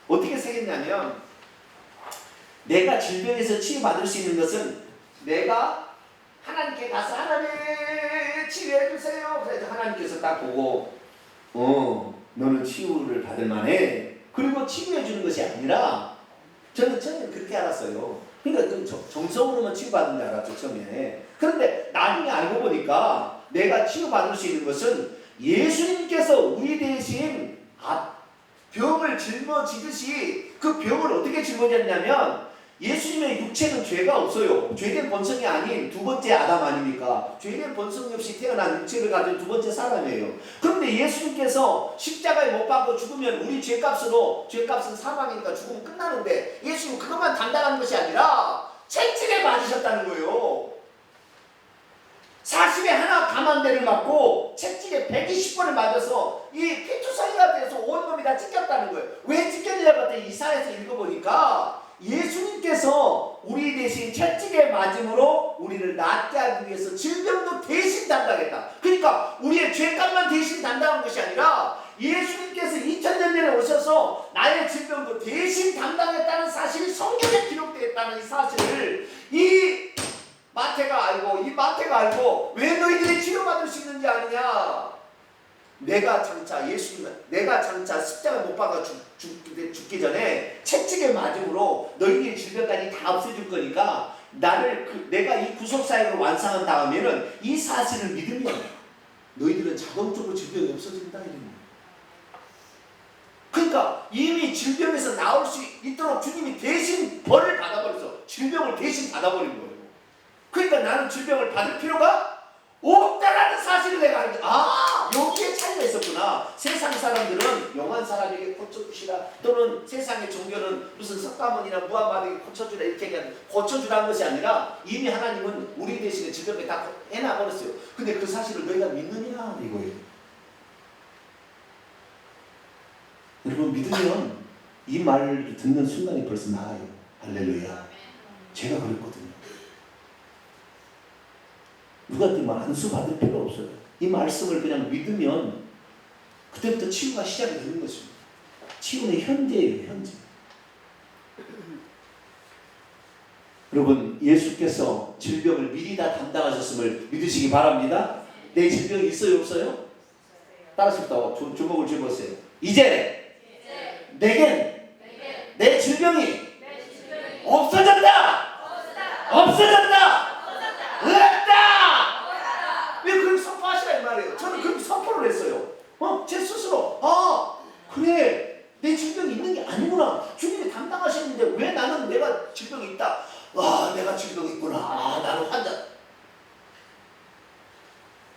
어떻게 새겼냐면, 내가 질병에서 치유받을 수 있는 것은 내가 하나님께 가서 하나님 치유해 주세요. 그래서 하나님께서 딱 보고 너는 치유를 받을 만해. 그리고 치유해 주는 것이 아니라 저는 처음에 그렇게 알았어요. 그러니까 정성으로만 치유받은 줄 알았죠, 처음에. 그런데 나중에 알고 보니까 내가 치유받을 수 있는 것은 예수님께서 우리 대신 병을 짊어지듯이 그 병을 어떻게 짊어졌냐면 예수님의 육체는 죄가 없어요. 죄된 본성이 아닌 2번째 아담 아닙니까? 죄된 본성이 없이 태어난 육체를 가진 2번째 사람이에요. 그런데 예수님께서 십자가에 못 박고 죽으면 우리 죄값은 사망이니까 죽으면 끝나는데 예수님은 그것만 담당하는 것이 아니라 채찍에 맞으셨다는 거예요. 40에 하나 감한대를 맞고 채찍에 120번을 맞아서 이 피투성이가 돼서 온몸이 다 찢겼다는 거예요. 왜 찢겼냐고 했더니 이사야에서 읽어보니까 예수님께서 우리 대신 채찍에 맞음으로 우리를 낫게 하기 위해서 질병도 대신 담당했다. 그러니까 우리의 죄값만 대신 담당한 것이 아니라 예수님께서 2000년 전에 오셔서 나의 질병도 대신 담당했다는 사실이 성경에 기록되어 있다는 이 사실을 이 마태가 알고 왜 너희들이 치료받을 수 있는지 아느냐? 내가 장차 십자가 못 박아 죽기 전에 채찍에 맞음으로 너희의 질병까지 다 없애줄 거니까 내가 이 구속사역을 완성한 다음에는 이 사실을 믿으면 너희들은 자동적으로 질병이 없어진다 이런 거예요. 그러니까 이미 질병에서 나올 수 있도록 주님이 대신 벌을 받아버려서 질병을 대신 받아버린 거예요. 그러니까 나는 질병을 받을 필요가 없다라는 사실을 내가 알죠. 여기에 차이가 있었구나. 세상 사람들은 용한 사람에게 고쳐주시라, 또는 세상의 종교는 무슨 석가모니나 무함마드에게 고쳐주라 이렇게 얘기하는, 고쳐주라는 것이 아니라 이미 하나님은 우리 대신에 질병에 다 해놔버렸어요. 근데 그 사실을 너희가 믿느냐 이거예요. 여러분, 믿으면 이 말을 듣는 순간이 벌써 나아요. 할렐루야. 제가 그랬거든요. 누구한테 안수 받을 필요 없어요. 이 말씀을 그냥 믿으면 그때부터 치유가 시작이 되는 것입니다. 치유는 현재예요, 현재. 여러분, 예수께서 질병을 미리 다 담당하셨음을 믿으시기 바랍니다. 내 질병이 있어요, 없어요? 따라서 주먹을 쥐어보세요. 이제 내겐 내 질병이 없어졌다. 없어졌다. 없다. 왜 그렇게 선포하시라 이 말이에요. 저는 그렇게 선포를 했어요. 제 스스로 그래, 내 질병이 있는 게 아니구나. 주님이 담당하시는데 왜 나는 내가 질병이 있다. 내가 질병이 있구나. 나는 환자.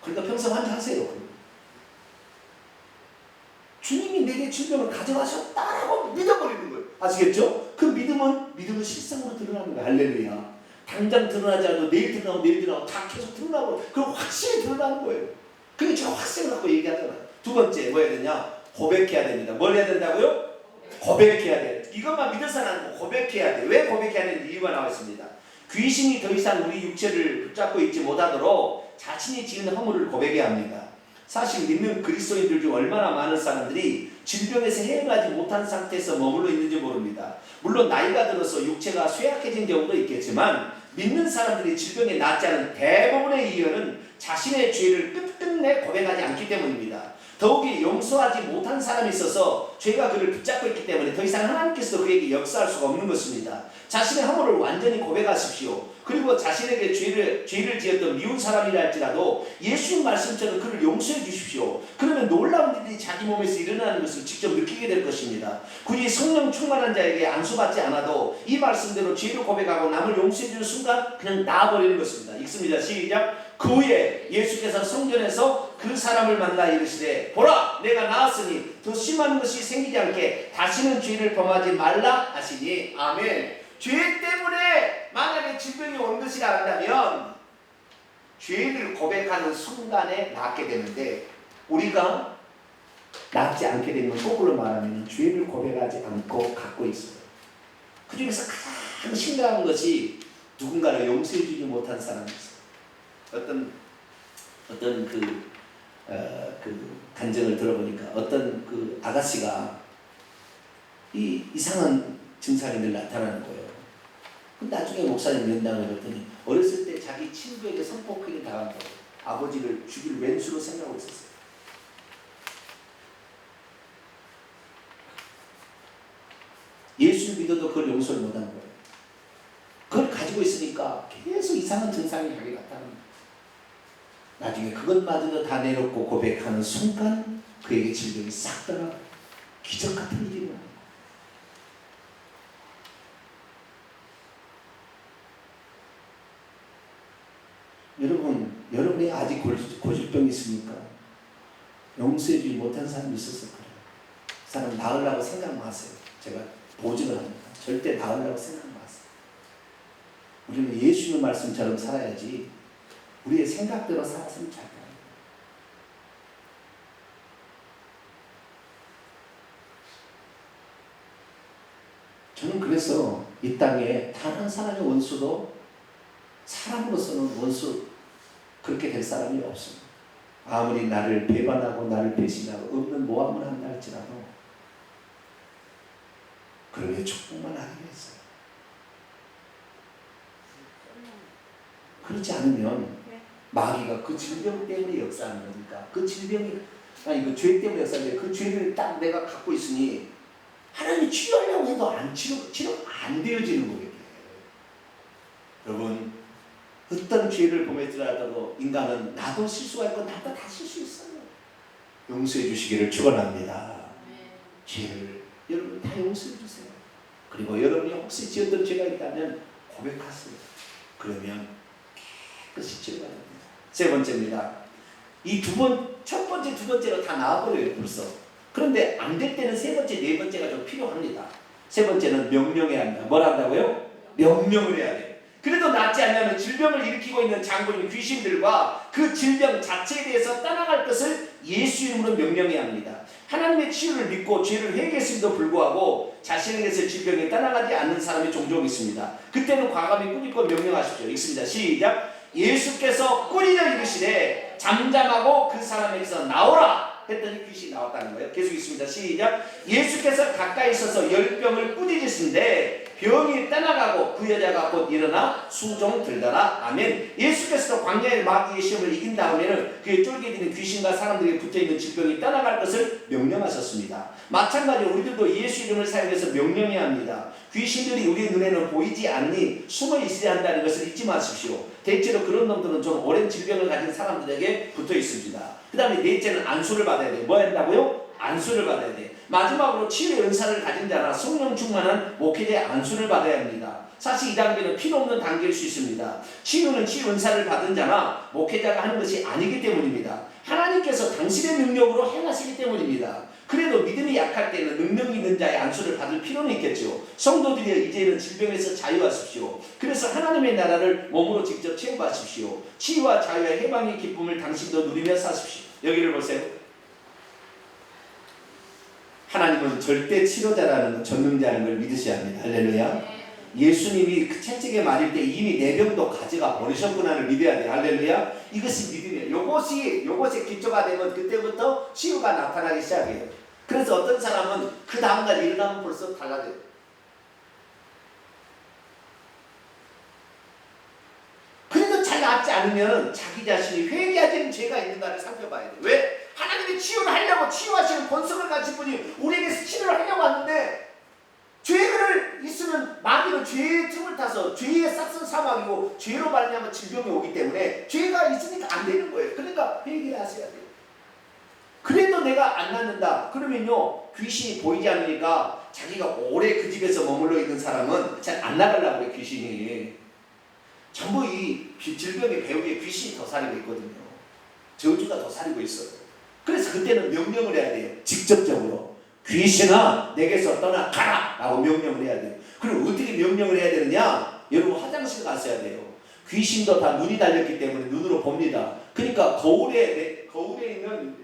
그러니까 평생 환자하세요. 주님이 내게 질병을 가져가셨다라고 믿어버리는 거예요. 아시겠죠? 그 믿음은 실상으로 드러나는 거예요. 할렐루야. 당장 드러나지 않아도 내일 드러나고 다 계속 드러나고, 그럼 확실히 드러나는 거예요. 그게 제가 확신을 갖고 얘기하잖아요. 두 번째 뭐 해야 되냐? 고백해야 됩니다. 뭘 해야 된다고요? 고백해야 돼. 이것만 믿어서는 안 되고 고백해야 돼. 왜 고백해야 되는 이유가 나와 있습니다. 귀신이 더 이상 우리 육체를 붙잡고 있지 못하도록 자신이 지은 허물을 고백해야 합니다. 사실 믿는 그리스도인들 중 얼마나 많은 사람들이 질병에서 해결하지 못한 상태에서 머물러 있는지 모릅니다. 물론 나이가 들어서 육체가 쇠약해진 경우도 있겠지만 믿는 사람들이 질병에 낫지 않은 대부분의 이유는 자신의 죄를 끝끝내 고백하지 않기 때문입니다. 더욱이 용서하지 못한 사람이 있어서 죄가 그를 붙잡고 있기 때문에 더 이상 하나님께서 그에게 역사할 수가 없는 것입니다. 자신의 허물을 완전히 고백하십시오. 그리고 자신에게 죄를 지었던 미운 사람이라 할지라도 예수님 말씀처럼 그를 용서해 주십시오. 그러면 놀라운 일이 자기 몸에서 일어나는 것을 직접 느끼게 될 것입니다. 굳이 성령 충만한 자에게 안수받지 않아도 이 말씀대로 죄를 고백하고 남을 용서해 주는 순간 그냥 나아버리는 것입니다. 읽습니다. 시작. 그 후에 예수께서 성전에서 그 사람을 만나 이르시되 보라, 내가 나았으니 더 심한 것이 생기지 않게 다시는 죄를 범하지 말라 하시니. 아멘. 죄 때문에 만약에 질병이 온 것이라 한다면 죄를 고백하는 순간에 낫게 되는데, 우리가 낫지 않게 되면 거꾸로 말하면 죄를 고백하지 않고 갖고 있어요. 그 중에서 가장 심각한 것이 누군가를 용서해 주지 못한 사람이 있어요. 어떤 그 간증을 들어보니까 어떤 그 아가씨가 이상한 증상이 늘 나타나는 거예요. 나중에 목사님 면담을 했더니 어렸을 때 자기 친구에게 성폭행을 당한 거예요. 아버지를 죽일 왼수로 생각하고 있었어요. 예수를 믿어도 그걸 용서를 못한 거예요. 그걸 가지고 있으니까 계속 이상한 증상이 자기 나타납니다. 나중에 그것마저도 다 내놓고 고백하는 순간 그에게 질병이 싹 떠나고 기적 같은 일이 일어나요. 여러분이 아직 고질병이 있습니까? 용서해주지 못한 사람이 있어서 그래요. 그 사람 나으려고 생각 마세요. 제가 보증을 합니다. 절대 나으려고 생각 마세요. 우리는 예수님의 말씀처럼 살아야지 우리의 생각대로 살았으면 잘 돼요. 저는 그래서 이 땅에 단 한 사람의 원수도 사람으로서는 원수 그렇게 될 사람이 없습니다. 아무리 나를 배반하고 나를 배신하고 없는 모함을 한다 할지라도 그러게 축복만 하기로 했어요. 그렇지 않으면 마귀가 그 질병 때문에 역사하는 거니까, 그 질병이 그 죄 때문에 역사하는데 그 죄를 딱 내가 갖고 있으니 하나님이 치료하려고 해도 치료가 안 되어지는 거예요. 여러분, 어떤 죄를 범했더라도 인간은 나도 실수가 있고 나도 다 실수 있어요. 용서해 주시기를 축원합니다. 죄를 여러분 다 용서해 주세요. 그리고 여러분이 혹시 지었던 죄가 있다면 고백하세요. 그러면 깨끗이 치료가 됩니다. 세 번째입니다. 이 첫 번째, 두 번째로 다 나와버려요 벌써. 그런데 안 될 때는 세 번째, 네 번째가 좀 필요합니다. 세 번째는 명령해야 합니다. 뭘 한다고요? 명령을 해야 돼요. 그래도 낫지 않냐면 질병을 일으키고 있는 장군인 귀신들과 그 질병 자체에 대해서 떠나갈 것을 예수 이름으로 명령해야 합니다. 하나님의 치유를 믿고 죄를 회개했음에도 불구하고 자신에게서 질병이 떠나가지 않는 사람이 종종 있습니다. 그때는 과감히 꾸짖고 명령하십시오. 읽습니다. 시작. 예수께서 꾸짖어 이르시되 잠잠하고 그 사람에게서 나오라. 했더니 귀신이 나왔다는 거예요. 계속 있습니다. 시작. 예수께서 가까이 있어서 열병을 꾸짖으시는데 병이 떠나가고 그 여자가 곧 일어나 수종 들더라. 아멘. 예수께서도 광야의 마귀의 시험을 이긴 다음에는 그의 쫄깃이는 귀신과 사람들에게 붙어있는 질병이 떠나갈 것을 명령하셨습니다. 마찬가지로 우리들도 예수 이름을 사용해서 명령해야 합니다. 귀신들이 우리 눈에는 보이지 않니 숨어 있어야 한다는 것을 잊지 마십시오. 대체로 그런 놈들은 좀 오랜 질병을 가진 사람들에게 붙어 있습니다. 그 다음에 넷째는 안수를 받아야 돼요. 뭐 한다고요? 안수를 받아야 돼. 마지막으로 치유의 은사를 가진 자나 성령 충만한 목회자의 안수를 받아야 합니다. 사실 이 단계는 필요 없는 단계일 수 있습니다. 치유는 치유 은사를 받은 자나 목회자가 하는 것이 아니기 때문입니다. 하나님께서 당신의 능력으로 행하시기 때문입니다. 그래도 믿음이 약할 때는 능력 있는 자의 안수를 받을 필요는 있겠죠. 성도들이 이제는 질병에서 자유하십시오. 그래서 하나님의 나라를 몸으로 직접 체험하십시오. 치유와 자유와 해방의 기쁨을 당신도 누리며 사십시오. 여기를 보세요. 하나님은 절대 치료자라는 것, 전능자라는 걸 믿으셔야 합니다. 할렐루야. 예수님이 그 채찍에 맞을 때 이미 내 병도 가져가 버리셨구나를 믿어야 돼. 할렐루야. 이것이 믿음이에요. 요것이 기초가 되면 그때부터 치유가 나타나기 시작해요. 그래서 어떤 사람은 그 다음날 일어나면 벌써 달라져요. 그래도 잘 낫지 않으면 자기 자신이 회개하지는 죄가 있는가를 살펴봐야 돼. 왜? 하나님이 치유를 하려고 치유하시는 본성을 가진 분이 우리에게서 치료를 하려고 하는데 죄를 있으면 마귀는 죄의 틈을 타서 죄의 싹슨 사망이고 죄로 말미암아 질병이 오기 때문에 죄가 있으니까 안 되는 거예요. 그러니까 회개하셔야 돼요. 그래도 내가 안 낫는다. 그러면요 귀신이 보이지 않으니까 자기가 오래 그 집에서 머물러 있는 사람은 잘 안 나가려고 그래. 귀신이 전부 이 질병의 배후에 귀신이 더 살고 있거든요. 저주가 더 살고 있어요. 그래서 그때는 명령을 해야 돼요. 직접적으로 귀신아 내게서 떠나가라 라고 명령을 해야 돼요. 그럼 어떻게 명령을 해야 되느냐? 여러분 화장실 갔어야 돼요. 귀신도 다 눈이 달렸기 때문에 눈으로 봅니다. 그러니까 거울에 있는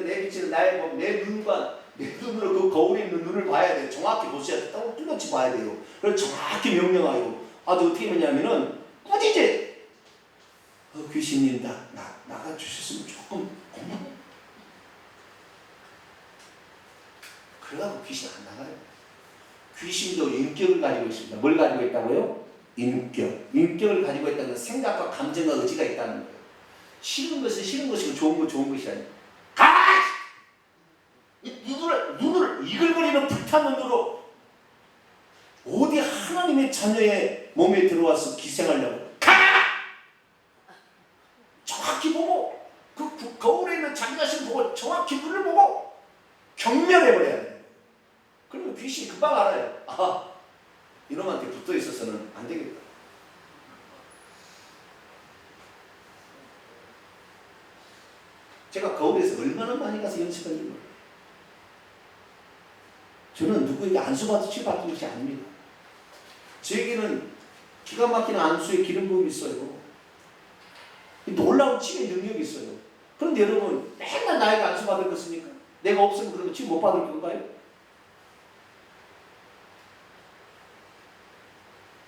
내 빛을 나에 보면 내 눈과 내 눈으로 그 거울에 있는 눈을 봐야 돼요. 정확히 보셔야 돼요. 뚜렷이 봐야 돼요. 그래서 정확히 명령하고 아주 어떻게 하냐면은 꾸짖지. 귀신님 나가주셨으면 조금 고마워. 그러다가 귀신 안 나가요. 귀신도 인격을 가지고 있습니다. 뭘 가지고 있다고요? 인격을 가지고 있다는 건 생각과 감정과 의지가 있다는 거예요. 싫은 것은 싫은 것이고 좋은 건 좋은 것이 아니에요. 가! 눈을 이글거리는 불타는 눈으로 어디 하나님의 자녀의 몸에 들어와서 기생하려고 가! 정확히 보고 그 거울에 있는 자기 자신 보고 정확히 눈을 보고 경멸해버려야 돼요. 그러면 귀신이 금방 알아요. 아, 이놈한테 붙어 있어서는 안 되겠다. 제가 거울에서 얼마나 많이 가서 연습한 이유를 저는 누구에게 안수받아 치료받은 것이 아닙니다. 저에게는 기가 막히는 안수의 기름 부음이 있어요. 놀라운 치유의 능력이 있어요. 그런데 여러분 맨날 나에게 안수받을 것입니까? 내가 없으면 그런 거 치유 못 받을 건가요?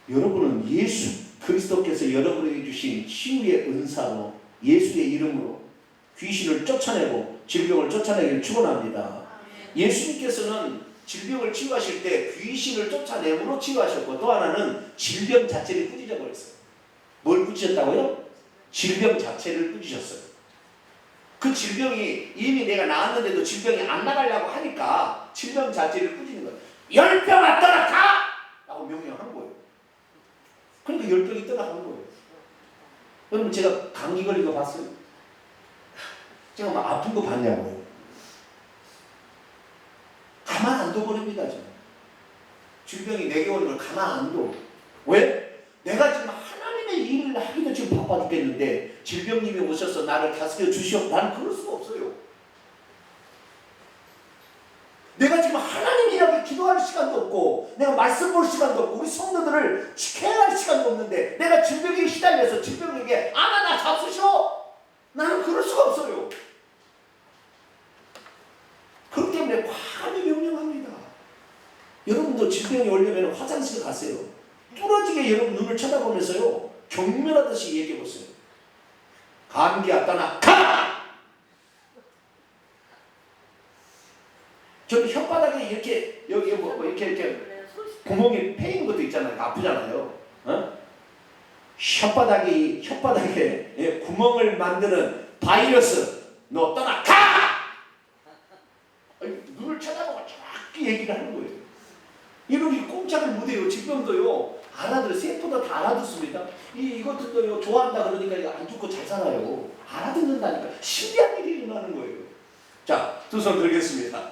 여러분은 예수 그리스도께서 여러분에게 주신 치유의 은사로 예수의 이름으로 귀신을 쫓아내고 질병을 쫓아내기를 축원합니다. 예수님께서는 질병을 치유하실 때 귀신을 쫓아내므로 치유하셨고 또 하나는 질병 자체를 꾸짖어 버렸어요. 뭘 꾸짖었다고요? 질병 자체를 꾸짖었어요. 그 질병이 이미 내가 나았는데도 질병이 안 나가려고 하니까 질병 자체를 꾸짖는 거예요. 열병아 떠나가! 라고 명령한 거예요. 그러니까 열병이 떠나간 거예요. 여러분 제가 감기 걸린 거 봤어요? 제가 막 아픈 거 봤냐고요. 가만 안 둬버립니다. 저는. 질병이 내게 오는 걸 가만 안 둬. 왜? 내가 지금 하나님의 일을 하기도 지금 바빠 죽겠는데 질병님이 오셔서 나를 다스려 주시오. 나는 그럴 수가 없어요. 내가 지금 하나님 일하기 기도할 시간도 없고 내가 말씀 볼 시간도 없고 우리 성도들을 케어할 시간도 없는데 내가 질병에 시달려서 질병에게 나 잡수시오. 나는 그럴 수가 없어요. 그렇기 때문에 과감히 명령합니다. 여러분도 질병이 오려면 화장실 가세요. 뚫어지게 여러분 눈을 쳐다보면서요 경멸하듯이 얘기해보세요. 감기야 떠나 가! 저는 혓바닥에 이렇게 여기 뭐 이렇게 구멍이 패인 것도 있잖아요. 아프잖아요. 어? 혓바닥에 예, 구멍을 만드는 바이러스 너 떠나 가! 눈을 쳐다보고 정확히 얘기를 하는 거예요. 이렇게 꼼짝을 못해요. 질병도요 알아들어. 세포도 다 알아듣습니다. 이것들도요 좋아한다 그러니까 이거 안 죽고 잘 살아요. 알아듣는다니까. 신기한 일이 일어나는 거예요. 자, 두 손 들겠습니다.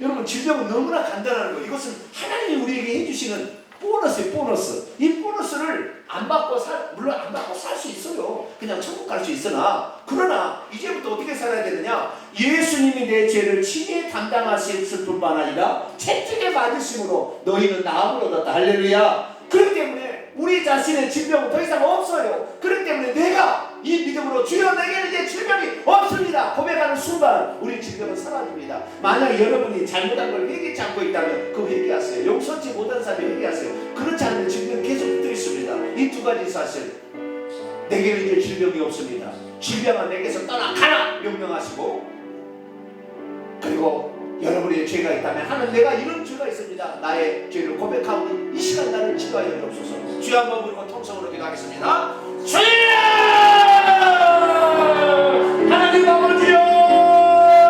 여러분 질병은 너무나 간단한 거예요. 이것은 하나님이 우리에게 해주시는 보너스예요. 보너스. 이 보너스를 안 받고 물론 안 받고 살 수 있어요. 그냥 천국 갈 수 있으나 그러나 이제부터 어떻게 살아야 되느냐? 예수님이 내 죄를 친히 담당하셨을 뿐만 아니라 채찍에 맞으심으로 너희는 나음을 얻었다. 할렐루야. 그렇기 때문에 우리 자신의 질병은 더 이상 없어요. 그렇기 때문에 내가 이 믿음으로 주여 내게는 이제 질병이 없습니다 고백하는 순간 우리 질병은 사라집니다. 만약 여러분이 잘못한 걸 회개치 않고 있다면 그 회개하세요. 용서치 못한 사람이 회개하세요. 그렇지 않으면 질병이 계속 붙어 있습니다. 이 두 가지 사실, 내게는 이제 질병이 없습니다. 질병은 내게서 떠나가라 명령하시고, 그리고 여러분의 죄가 있다면 하는 내가 이런 죄가 있습니다. 나의 죄를 고백하고 이 시간 나를 치료하여 주옵소서. 주여 한번 부르고 통성으로 기도하겠습니다. 주여!